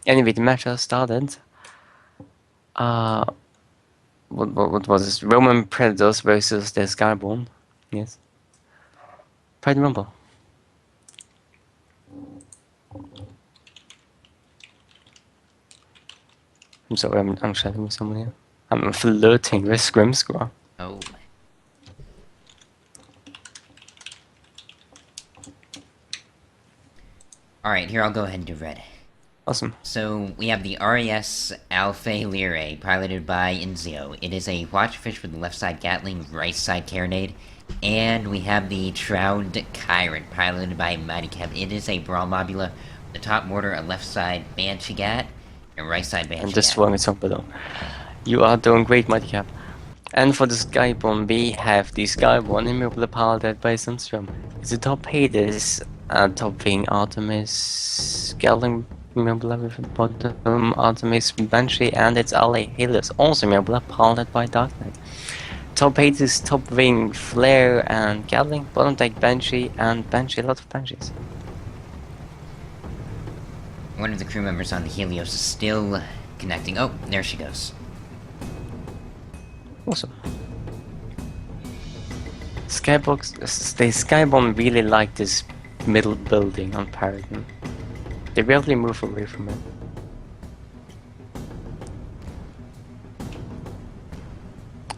Anyway, the match has started. What was this? Roman Predators versus the Skyborne. Yes. Pride Rumble. I'm sorry, I'm chatting with someone here. I'm flirting with Scrimscraw. Oh. Alright, here I'll go ahead and do red. Awesome. So, we have the RAS Alpha Lyrae, piloted by Enzio. It is a watchfish with the left side Gatling, right side Carronade. And we have the Shroud Kyron, piloted by Mighty Kev. It is a Brawl Mobula, the top mortar, a left side Banshee Gat, and right side Banshee I'm just Gat. throwing it up below. You are doing great, Mighty Cap. And for the Skyborne, we have the Skyborne immobile piloted by Sunstrom. The top Hades, top wing Artemis, Gatling immobile with the bottom Artemis Banshee, and its ally Helios, also immobile piloted by Dark Knight. Top Hades, top wing Flare and Gatling, bottom deck Banshee, and Banshee, a lot of Banshees. One of the crew members on the Helios is still connecting. Oh, there she goes. Awesome. The Skyborne really like this middle building on Paragon. They rarely move away from it.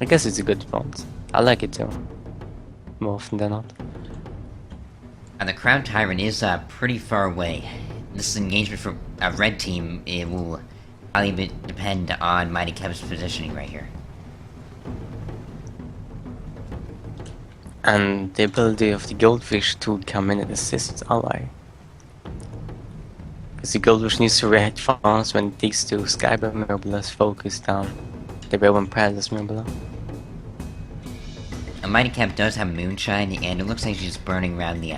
I guess it's a good spot. I like it too. More often than not. And the Crown Tyrant is pretty far away. This engagement for a red team, it will probably depend on Mighty Kev's positioning right here. And the ability of the Goldfish to come in and assist its ally. Because the Goldfish needs to react fast when these two Skyborne Mobilas focus down the Roman Predators Mobila. A Mighty Kev does have Moonshine, and it looks like she's burning around the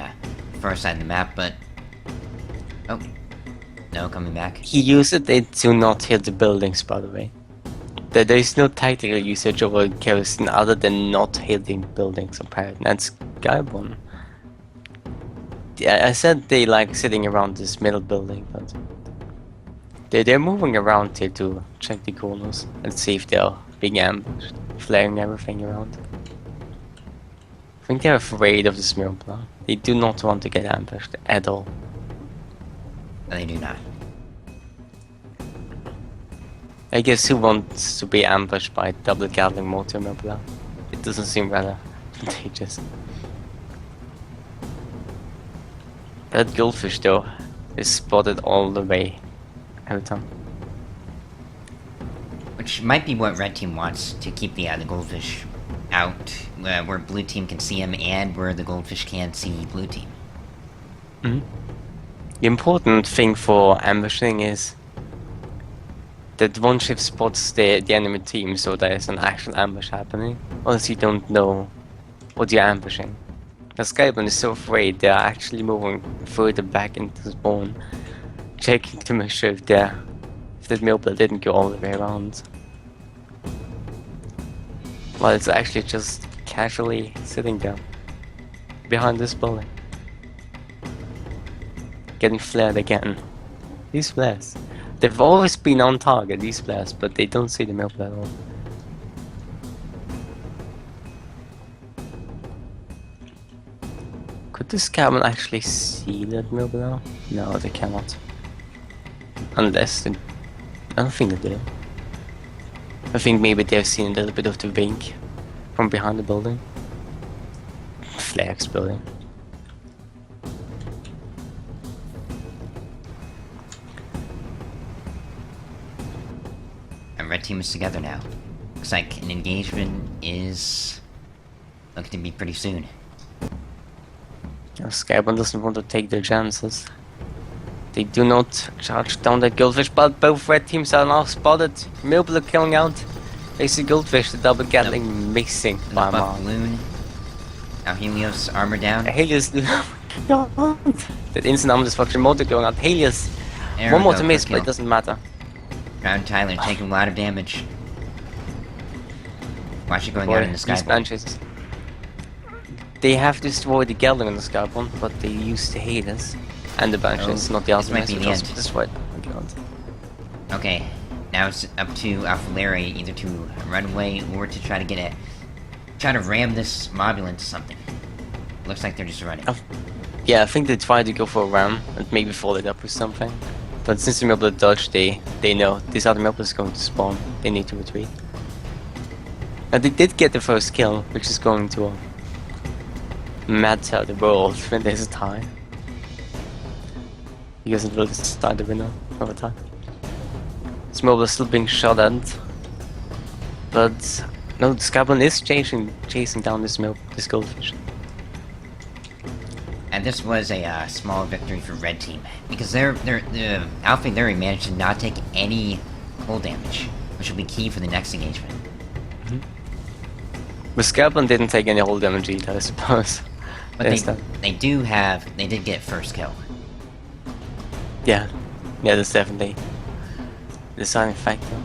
far side of the map, but... Oh. No, coming back. He used it to not hit the buildings, by the way. There is no tactical usage of a kerosene other than not hitting buildings apparently. That's Skyborne. Yeah, I said they like sitting around this middle building, but they're moving around here to check the corners and see if they're being ambushed, flaring everything around. I think they're afraid of the Smirpla. They do not want to get ambushed at all. No, they do not. I guess who wants to be ambushed by double Gatling mortar Mobila? It doesn't seem rather advantageous. That Goldfish though is spotted all the way every time. Which might be what red team wants, to keep the Goldfish out, where blue team can see him and where the Goldfish can't see blue team. The important thing for ambushing is that one ship spots the enemy team, so there's an actual ambush happening, or else you don't know what you're ambushing. The Skyborne is so afraid they are actually moving further back into spawn, checking to make sure if that Millbill didn't go all the way around. While it's actually just casually sitting there, behind this building. Getting flared again. These flares. They've always been on target, these flares, but they don't see the Millbill at all. Could this Skyborne actually see that Millbill? No, they cannot. Unless they... I don't think they do. I think maybe they've seen a little bit of the wink from behind the building. Flare exploding. And red team is together now. Looks like an engagement is looking to be pretty soon. Skyborne doesn't want to take their chances. They do not charge down that Goldfish, but both red teams are now spotted. Millblue killing out. They see Goldfish, the double Gatling missing by a mile. Balloon. Now Helios armor down. Helios, that instant armor destruction motor going out. Helios, There one we more go, to miss, quick but it kill. doesn't matter. Crown Tyler taking a lot of damage. Watch it going Boy, out in the these Skyborne. Banshees. They have destroyed the Gatling on the Skyborne, but they use the Hades and the Banshees, Oh, not the this might Artemis, be which the also end. destroyed. Oh my god. Okay, now it's up to Alpha Larry either to run away or to try to ram this mobula into something. Looks like they're just running. Yeah, I think they tried to go for a ram and maybe follow it up with something. But since they're able to dodge, they know this other mobula is going to spawn. They need to retreat. And they did get the first kill, which is going to matter the world when there's a tie. Because it will decide the winner over time. This mobula is still being shot at. But no, the Skyborne is chasing down this goldfish. And this was a small victory for Red Team, because the Alpha Larry managed to not take any hull damage, which will be key for the next engagement. But Skyborne didn't take any hull damage either, I suppose. But they did get first kill. Yeah, that's definitely the deciding factor.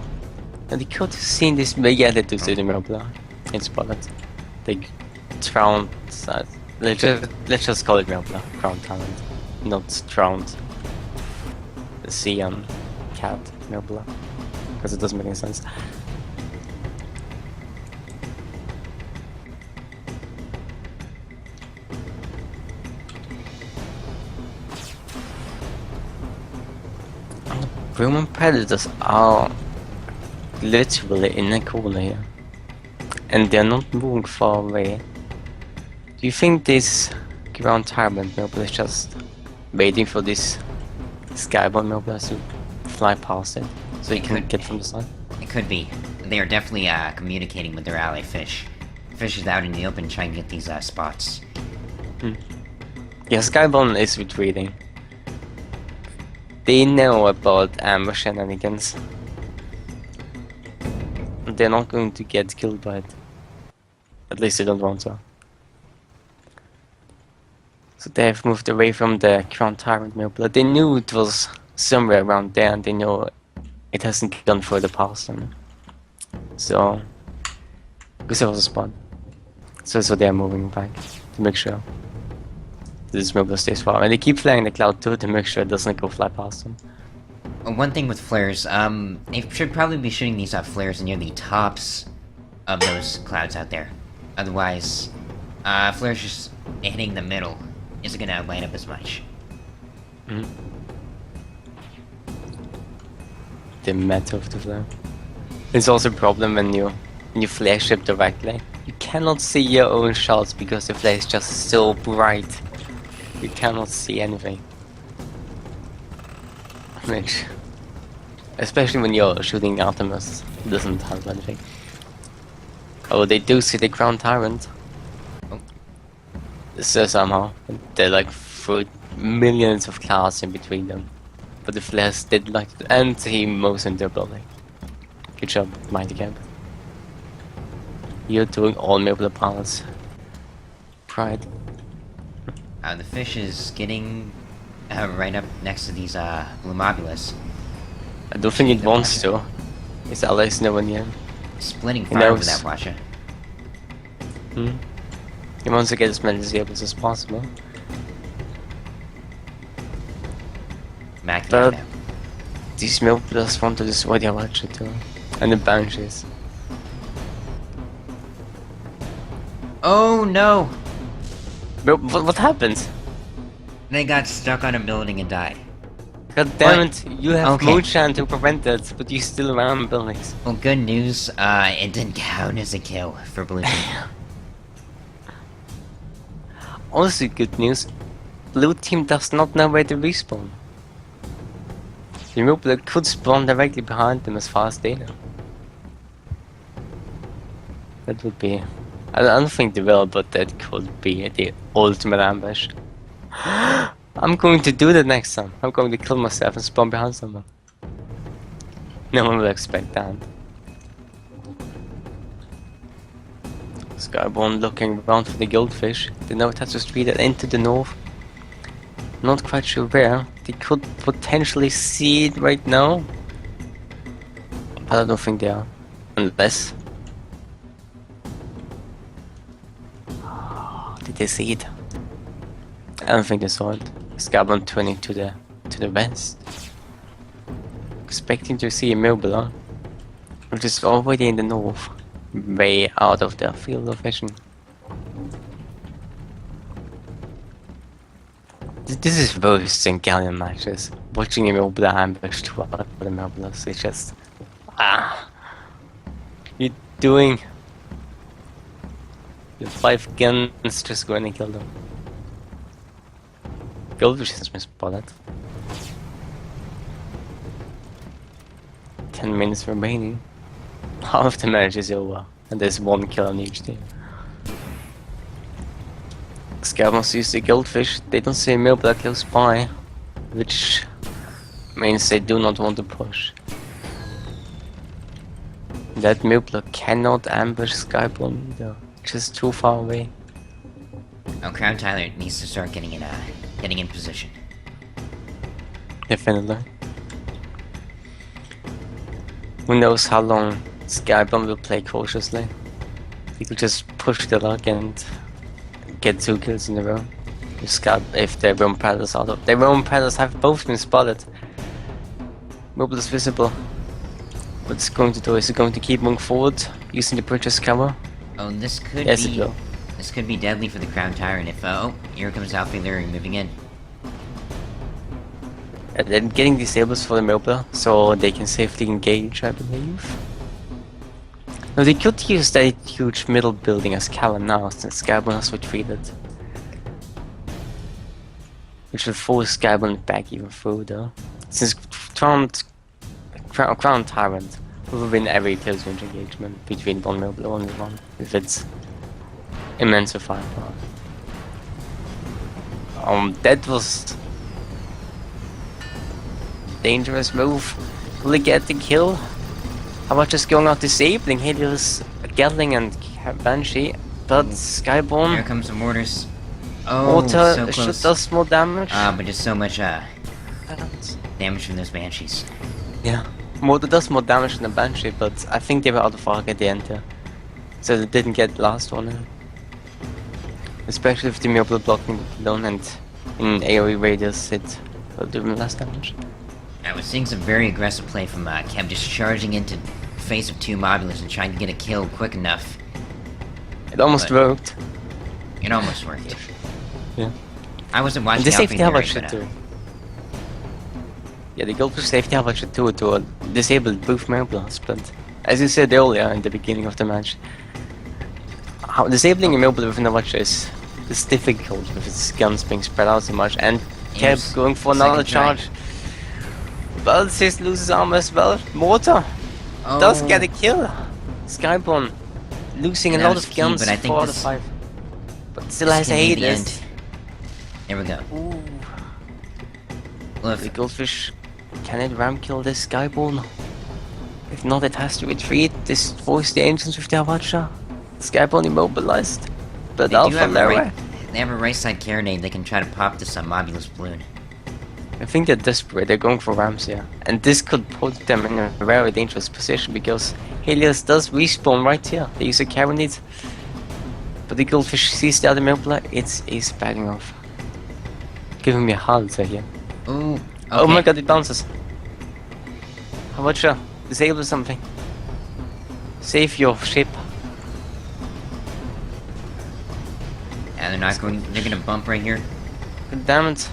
And they could have seen this big attitude to the mobula in spotted. They drowned. Let's just call it mobula, drowned talent, not drowned. The sea cat mobula, because it doesn't make any sense. Roman predators are literally in a corner here, and they're not moving far away. Do you think this ground tyrant mobula is just waiting for this Skyborne mobula to fly past it, so he can get from the side? It could be. They are definitely communicating with their ally fish. Fish is out in the open trying to get these spots. Yeah, Skyborne is retreating. They know about ambush shenanigans. They're not going to get killed by it. At least they don't want to. So they have moved away from the Crown Tyrant mobula. They knew it was somewhere around there, and they know it hasn't gone further past them. So, because there was a spot. So they're moving back to make sure this mobula stays far. And they keep flying the cloud too to make sure it doesn't go fly past them. One thing with flares, they should probably be shooting these flares near the tops of those clouds out there. Otherwise, flares just hitting the middle isn't gonna line up as much. The matter of the flare. It's also a problem when you flare ship directly. You cannot see your own shots because the flare is just so bright. You cannot see anything. Which, especially when you're shooting Artemis, it doesn't have anything. Oh, they do see the Crown Tyrant. Oh. So somehow, they're like through millions of clouds in between them. But the flares did like to, and he moves into a building. Good job, Mighty Cap. You're doing all mobula pilots. Pride. The fish is getting right up next to these blue mobulas. I don't think it wants to. Its allies nowhere near him. Splitting fire with that watcher. He wants to get as many disables as possible. Macking But out now. these mobulas want to destroy their watcher too. And the banshees. Oh no! What happened? They got stuck on a building and died. God damn it, you have Okay. moonshine to prevent it, but you still ram buildings. Well, good news, it didn't count as a kill for blue team. Also good news, blue team does not know where to respawn. The mobula could spawn directly behind them as far as they know. That would be... I don't think they will, but that could be the ultimate ambush. I'm going to do that next time. I'm going to kill myself and spawn behind someone. No one will expect that. Skyborne looking around for the goldfish. They know it has to street it into the north. Not quite sure where. They could potentially see it right now. But I don't think they are. Unless... Did they see it? I don't think they saw it. Skyborne turning to the west. expecting to see Immobile, which is already in the north, way out of their field of vision. This is worse than Galleon matches. Watching Immobile ambush two other Immobiles, it's just... You're doing... Your 5 guns just going to kill them. Goldfish has been spotted. 10 minutes remaining. Half the match is over, and there's 1 kill on each team. Skyborne sees the goldfish, they don't see Immobile close by, which means they do not want to push. That Immobile cannot ambush Skyborne either, just too far away. Oh, Crown Tyler needs to start getting in position. Definitely. Who knows how long Skyborne will play cautiously. He could just push the luck and get 2 kills in a row. If their Rome Paddles out of... Their Rome Paddles have both been spotted. Mobile is visible. What's it going to do? Is it going to keep moving forward, using the bridge as cover? Oh, this could Yes, be... it will. This could be deadly for the Crown Tyrant if, oh, here comes Alpha Lyric moving in. And then getting disables for the Mobile, so they can safely engage, I believe. Now they could use that huge middle building as cover now, since Skyborne has retreated. Which will force Skyborne back even further. Since Crown Tyrant will win every close range engagement between one Mobile and only one, if it's immense firepower. That was dangerous move. Will he get the kill? How about just going out disabling Helios, Gatling and Banshee, but Skyborne... Here comes the mortars. Oh, Mortar so should close. does more damage. But just so much, damage from those Banshees. Yeah, Mortar does more damage than the Banshee, but I think they were out of arc at the end there. So they didn't get the last one in. Especially if the Mobile blocking alone and in AoE radius it will do less damage. I was seeing some very aggressive play from Kev, just charging into face of 2 Mobulas and trying to get a kill quick enough. It almost worked. It almost worked. Yeah. I wasn't watching The Alpha safety helmet Lyric, should but, do. Yeah, the gold for safety helmet should do it to disable both Mobiles, but as you said earlier in the beginning of the match, how disabling a Mobile with an watch is difficult with its guns being spread out so much, and kept going for another charge. Well, Sis loses armor as well. Mortar does get a kill. Skyborne losing a lot of guns, but I think 4 out of 5. But still has a Hades. There we go. Ooh. Look, The goldfish, can it ram kill this Skyborne? If not, it has to retreat. This force the ancients with their watcher. Skyborne immobilized. But Alpha Lyric. They have a right side carronade. They can try to pop this Mobulus balloon. I think they're desperate, they're going for rams here. And this could put them in a very dangerous position because Helios does respawn right here. They use a carronade. But the goldfish sees the other Mobile, it's backing off. Giving me a halter here. Ooh, okay. Oh my god, it bounces. How about you? Disable something. Save your ship. And they're not going, they're gonna bump right here. God damn it.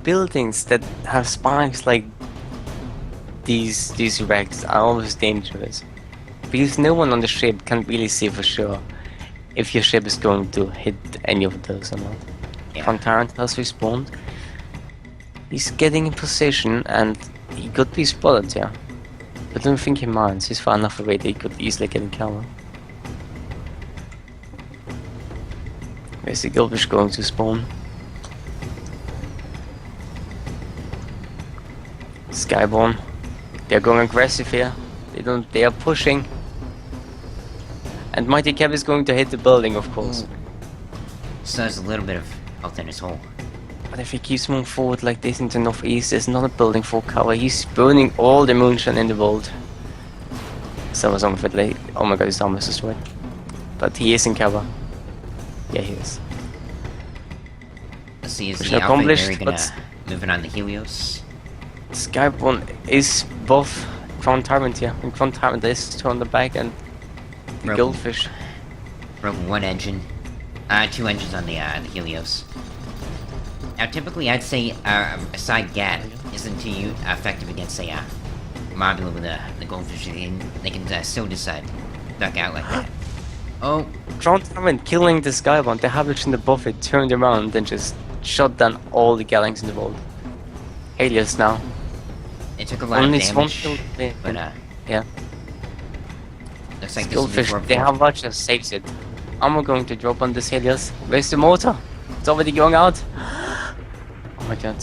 Buildings that have spikes like these wrecks are always dangerous. Because no one on the ship can really see for sure if your ship is going to hit any of those or not. Yeah. Fontarant has respawned. He's getting in position and he could be spotted, yeah. But I don't think he minds, he's far enough away that he could easily get in cover. Where's the goldfish going to spawn? Skyborne. They're going aggressive here. They are pushing. And Mighty Kev is going to hit the building, of course. Still has a little bit of health in his hole. But if he keeps moving forward like this into northeast, there's not a building for cover. He's burning all the moonshine in the world. Someone's on with late. Oh my god, his armor is destroyed. But he is in cover. Yeah, he is. Let's see, is Mission the Alpha accomplished, Larry but gonna move it on the Helios? Skyborne is both Crown Tyrant here, and Crown Tyrant is on the back and the Broken. Goldfish. Broken one engine. 2 engines on the Helios. Now, typically, I'd say a side gat isn't too effective against a Mobula with the Goldfish. They can still decide duck out like that. Oh, Crown Tyrant killing the Skyborne, the Habitation above it turned around and just shot down all the Galangs in the world. Helios now. it took a lot Only of one damage, kill. but Yeah. looks like this will be Goldfish, 4-4. they have watched us saves it. I'm going to drop on this Helios. Where's the motor? It's already going out. Oh my god.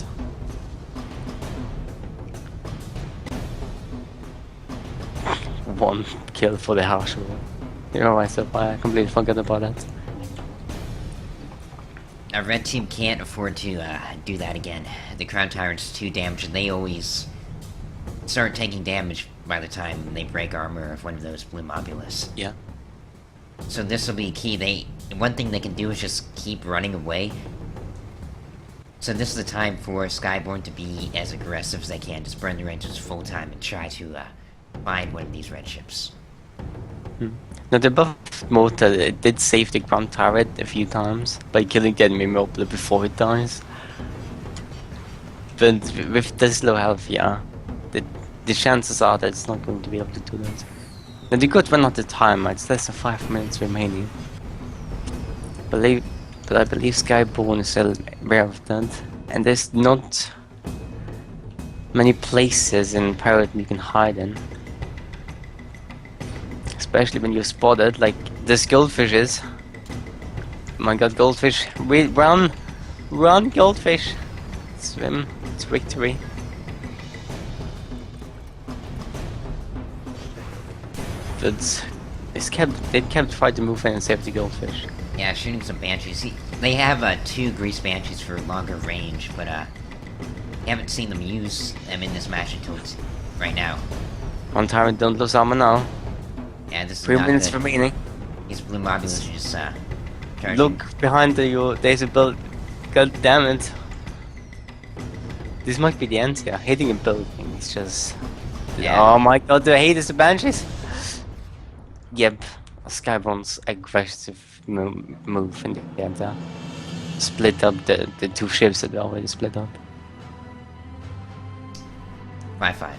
One kill for the harsh one. You know myself, I completely forgot about that. Our red team can't afford to do that again. The Crown Tyrant's too damaged, and they always start taking damage by the time they break armor of one of those blue mobulas. Yeah. So this will be key. One thing they can do is just keep running away. So this is the time for Skyborne to be as aggressive as they can. Just burn their engines full time and try to find one of these red ships. Now the buff motor, it did save the Crown Tyrant a few times by killing the enemy Mobula before it dies. But with this low health, yeah, the chances are that it's not going to be able to do that. Now the good one at the time, it's less than 5 minutes remaining. But I believe Skyborne is still aware of that. And there's not many places in Pirate you can hide in. Especially when you're spotted, like this Goldfish is. Oh my god, Goldfish, wait, run! Run, Goldfish! Swim, it's victory. But they kept trying to move in and save the Goldfish. Yeah, shooting some Banshees. They have 2 Grease Banshees for longer range, but you haven't seen them use them in this match until right now. On Tyrant, don't lose armor now. Yeah, this is 3 not minutes good. remaining. These blue mobulas are just charging. Look behind there's a build. God damn it. This might be the end here. Hitting a building is just. Yeah. Oh my god, do I hate this Banshees? Yep. Skyborne's aggressive move in the end there. Split up the 2 ships that were already split up. 5-5.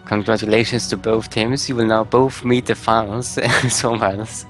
Congratulations to both teams. You will now both meet the finals somewhere else.